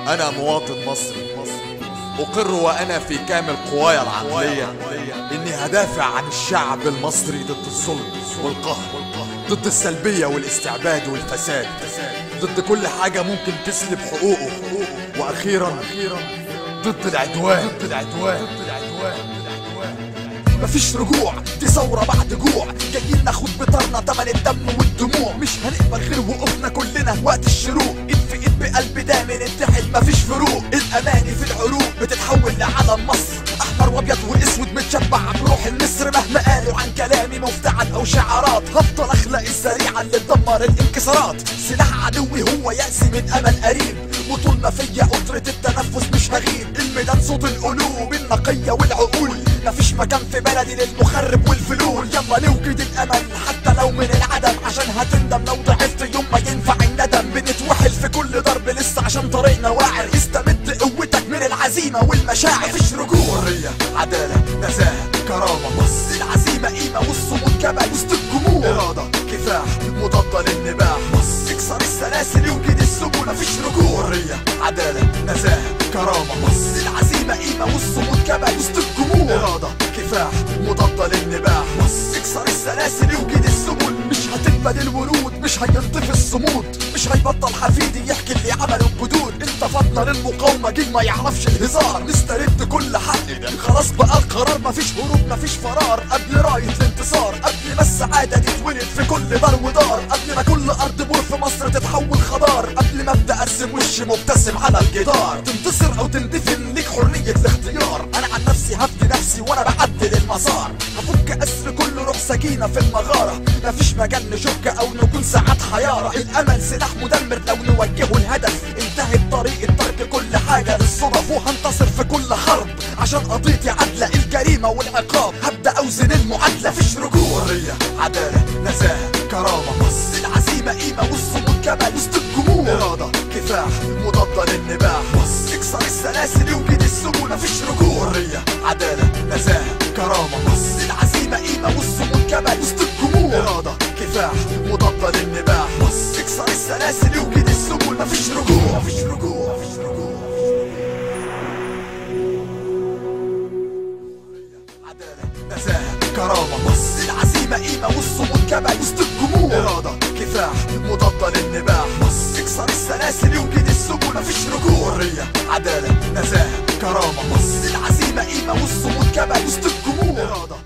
أنا مواطن مصري أقر وأنا في كامل قواي العقلية إني هدافع عن الشعب المصري ضد الظلم والقهر، ضد السلبية والاستعباد والفساد، ضد كل حاجة ممكن تسلب حقوقه، وأخيرا ضد العدوان. مفيش رجوع، دي ثورة بعد جوع، جايين ناخد بطارنا تمن الدم والدموع. مش هنقبل غير وقوفنا كلنا وقت الشروق، ايد في ايد بقلب دامن نتحد مفيش فروق. الاماني في العروق بتتحول لعلم مصر، احمر وابيض واسود متشبع بروح النسر. مهما قالوا عن كلامي مفتعل او شعارات، هفضل اخلق السريعة اللي تدمر الانكسارات. سلاح عدوي هو يأسي من امل قريب، وطول ما فيا قدرة التنفس مش هغيب. الميدان صوت القلوب النقية والعقول، مفيش مكان في بلدي للمخرب والفلول. يلا نوجد الامل حتى لو من العدم، عشان هتندم لو ضعفت يوم ما ينفع الندم. بنتوحل في كل ضرب لسه عشان طريقنا واعر، استمد قوتك من العزيمة والمشاعر. مفيش رجوع، حرية، عدالة، نزاهة، كرامة. بص العزيمة قيمة والصمود جبل وسط الجموع. إرادة، كفاح، مضادة للنباح. بص اكسر السلاسل يوجد السبل مفيش رجوع. حرية، عدالة، نزاهة، كرامة. بص العزيمة قيمة والصمود جبل وسط الجموع. إرادة، كفاح، مضادة للنباح. بص اكسر السلاسل يوجد السبل، مش هتقبل الورود، مش هينطفي الصمود، مش هيبطل حفيدي يحكي اللي عمله بجدود. انتفضنا للمقاومة جيل ما يعرفش الهزار، نسترد كل حق خلاص بقى القرار. مفيش هروب مفيش فرار قبل راية الانتصار، قبل ما السعادة تتولد في كل دار ودار، قبل ما كل ارض بور في مصر تتحول خضار، قبل ما ابدا ارسم وش مبتسم على الجدار. تنتصر او تندفن ليك حرية الاختيار، انا عن نفسي هفدي نفسي وانا بعدل المسار. هفك اسر كل روح سكينة في المغارة، مفيش مجال نشك او نكون ساعات حيارة. الامل سلاح مدمر لو نوجهه الهدف، انتهت طريقة ترك كل حاجة للصدف. وهنتصر في كل حرب عشان قضيتي عدلة، الجريمة والعقاب هبدأ اوزن المعادلة. مفيش رجوع، حرية، عدالة، نزاهة، كرامة. بص العزيمة قيمة والصمود جبل وسط الجموع. إرادة، كفاح، مضادة للنباح. بص اكسر السلاسل يوجد السبل مفيش رجوع. حرية، عدالة، نزاهة، كرامة. بص العزيمة قيمة والصمود جبل وسط الجموع. إرادة، كفاح، مضادة للنباح. بص اكسر السلاسل يوجد السبل مفيش رجوع. مفيش رجوع. نزاهة، كرامة. بص العزيمة قيمة والصمود جبل وسط الجموع. إرادة، كفاح، مضادة للنباح. بص اكسر السلاسل يوجد السبل مفيش رجوع. حرية، عدالة، نزاهة، كرامة. بص العزيمة قيمة والصمود جبل وسط الجموع. إرادة.